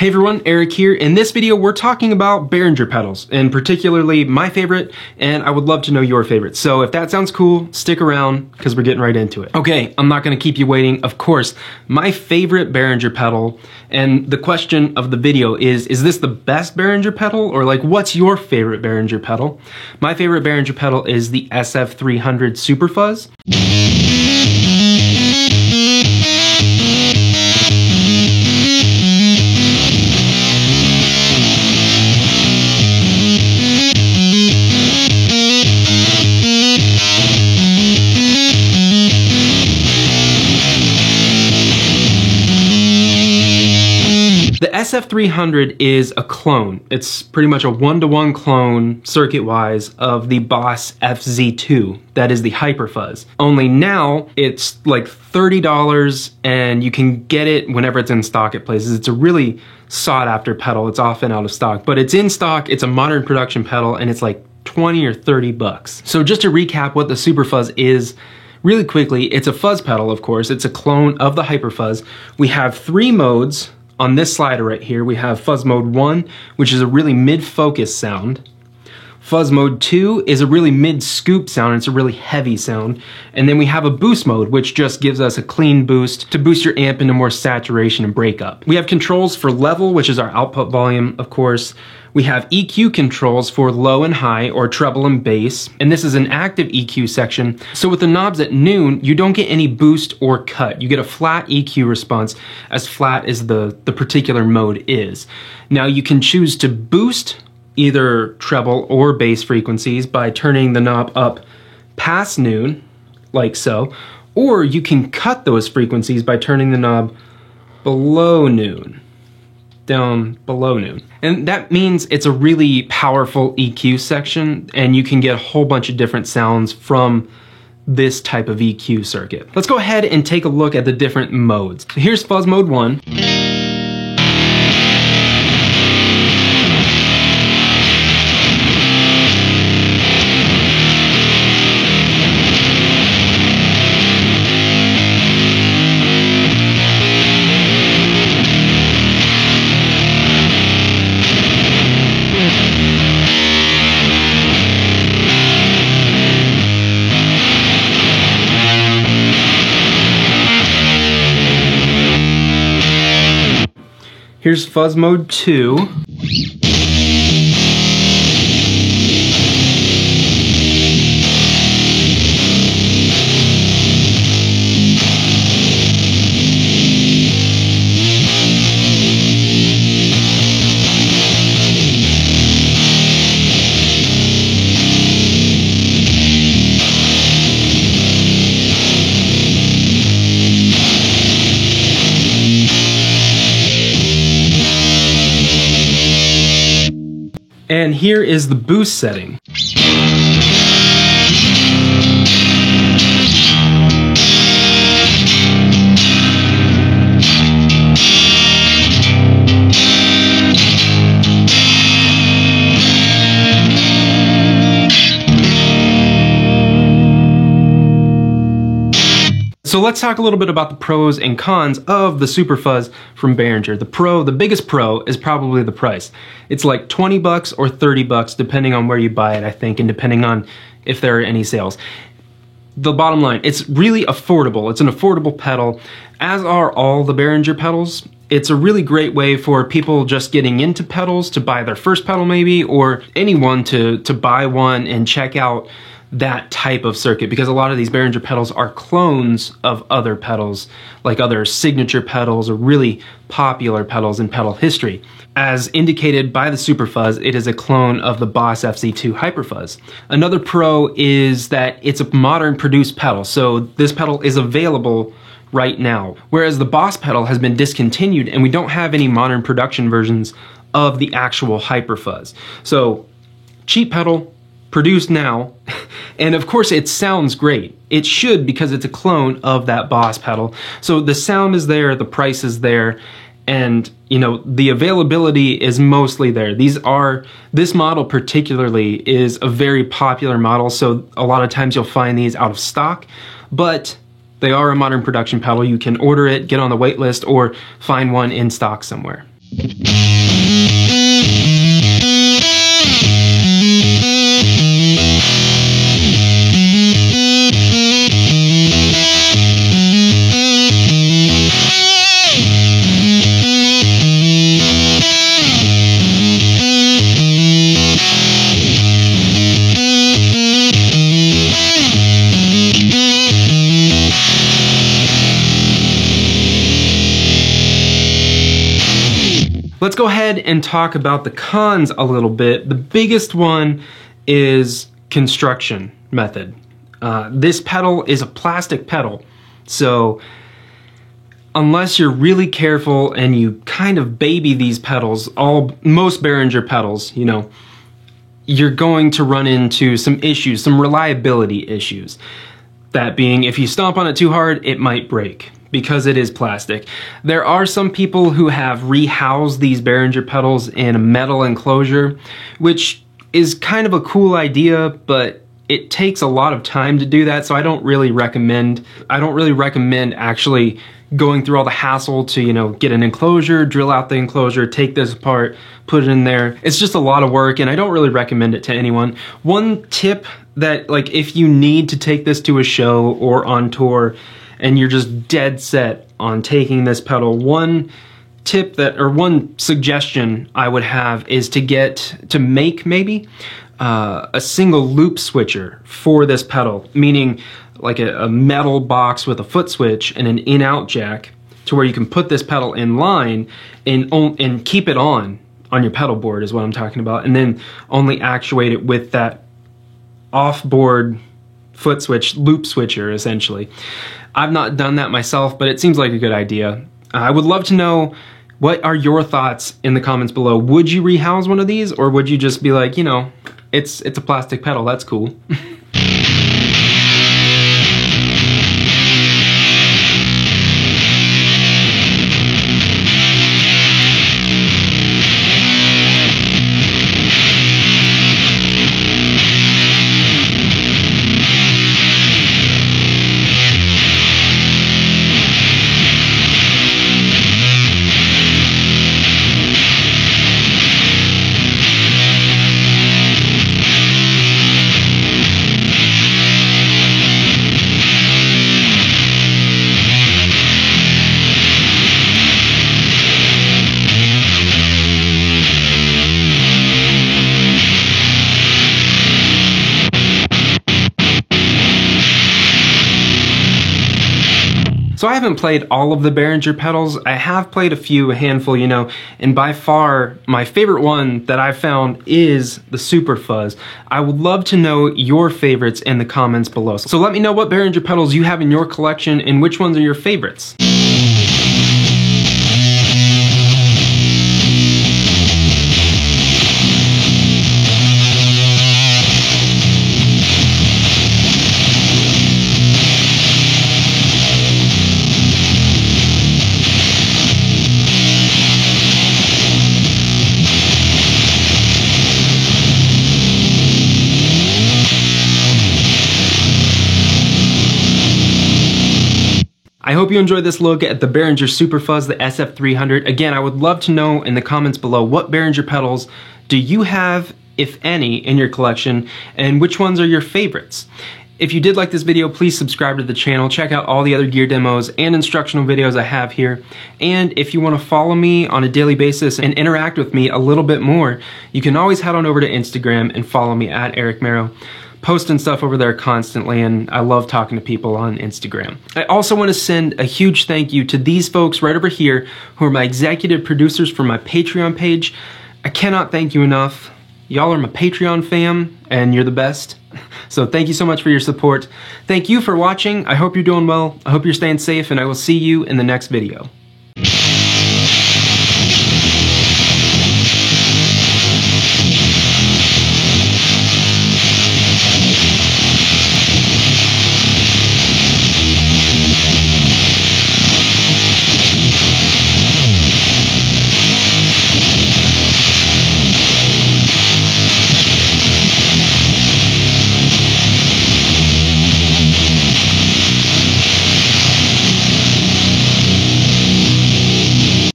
Hey everyone, Eric here. In this video, we're talking about Behringer pedals, and particularly my favorite, and I would love to know your favorite. So if that sounds cool, stick around, because we're getting right into it. Okay, I'm not gonna keep you waiting. Of course, my favorite Behringer pedal, and the question of the video is this the best Behringer pedal, or like, what's your favorite Behringer pedal? My favorite Behringer pedal is the SF300 Super Fuzz. The SF300 is a clone. It's pretty much a one-to-one clone, circuit-wise, of the Boss FZ2. That is the Hyper Fuzz. Only now, it's like $30, and you can get it whenever it's in stock at places. It's a really sought-after pedal. It's often out of stock, but it's in stock, it's a modern production pedal, and it's like 20 or 30 bucks. So just to recap what the Super Fuzz is, really quickly, it's a fuzz pedal, of course. It's a clone of the Hyper Fuzz. We have 3 modes. On this slider right here, we have Fuzz Mode 1, which is a really mid-focus sound. Fuzz Mode 2 is a really mid-scoop sound, it's a really heavy sound. And then we have a Boost Mode, which just gives us a clean boost to boost your amp into more saturation and breakup. We have controls for level, which is our output volume, of course. We have EQ controls for low and high, or treble and bass, and this is an active EQ section. So with the knobs at noon, you don't get any boost or cut. You get a flat EQ response, as flat as the particular mode is. Now you can choose to boost either treble or bass frequencies by turning the knob up past noon, like so, or you can cut those frequencies by turning the knob below noon. Down below noon. And that means it's a really powerful EQ section, and you can get a whole bunch of different sounds from this type of EQ circuit. Let's go ahead and take a look at the different modes. So here's Fuzz Mode 1. Here's Fuzz Mode 2. And here is the boost setting. So let's talk a little bit about the pros and cons of the Super Fuzz from Behringer. The biggest pro is probably the price. It's like 20 bucks or 30 bucks depending on where you buy it, I think, and depending on if there are any sales. The bottom line, it's really affordable. It's an affordable pedal, as are all the Behringer pedals. It's a really great way for people just getting into pedals to buy their first pedal maybe, or anyone to buy one and check out that type of circuit, because a lot of these Behringer pedals are clones of other pedals, like other signature pedals or really popular pedals in pedal history. As indicated by the Super Fuzz, it is a clone of the Boss FZ2 Hyper Fuzz. Another pro is that it's a modern produced pedal, so this pedal is available right now, whereas the Boss pedal has been discontinued and we don't have any modern production versions of the actual Hyper Fuzz. So, cheap pedal, produced now, and of course it sounds great. It should, because it's a clone of that Boss pedal. So the sound is there, the price is there, and you know, the availability is mostly there. This model particularly is a very popular model, so a lot of times you'll find these out of stock, but they are a modern production pedal. You can order it, get on the wait list, or find one in stock somewhere. Let's go ahead and talk about the cons a little bit. The biggest one is construction method. This pedal is a plastic pedal, so unless you're really careful and you kind of baby these pedals, most Behringer pedals, you know, you're going to run into some issues, some reliability issues. That being, if you stomp on it too hard, it might break, because it is plastic. There are some people who have rehoused these Behringer pedals in a metal enclosure, which is kind of a cool idea, but it takes a lot of time to do that, so I don't really recommend actually going through all the hassle to, you know, get an enclosure, drill out the enclosure, take this apart, put it in there. It's just a lot of work, and I don't really recommend it to anyone. One tip that, like, if you need to take this to a show or on tour and you're just dead set on taking this pedal, one suggestion I would have is to make maybe a single loop switcher for this pedal, meaning like a metal box with a foot switch and an in-out jack, to where you can put this pedal in line and keep it on your pedal board is what I'm talking about, and then only actuate it with that off-board foot switch, loop switcher essentially. I've not done that myself, but it seems like a good idea. I would love to know, what are your thoughts in the comments below? Would you rehouse one of these, or would you just be like, you know, it's a plastic pedal, that's cool. So I haven't played all of the Behringer pedals. I have played a handful, you know, and by far my favorite one that I've found is the Super Fuzz. I would love to know your favorites in the comments below. So let me know what Behringer pedals you have in your collection and which ones are your favorites. I hope you enjoyed this look at the Behringer Super Fuzz, the SF300. Again, I would love to know in the comments below, what Behringer pedals do you have, if any, in your collection, and which ones are your favorites? If you did like this video, please subscribe to the channel. Check out all the other gear demos and instructional videos I have here. And if you want to follow me on a daily basis and interact with me a little bit more, you can always head on over to Instagram and follow me at Eric Merrow. Posting stuff over there constantly, and I love talking to people on Instagram. I also want to send a huge thank you to these folks right over here who are my executive producers for my Patreon page. I cannot thank you enough. Y'all are my Patreon fam, and you're the best. So thank you so much for your support. Thank you for watching. I hope you're doing well. I hope you're staying safe, and I will see you in the next video.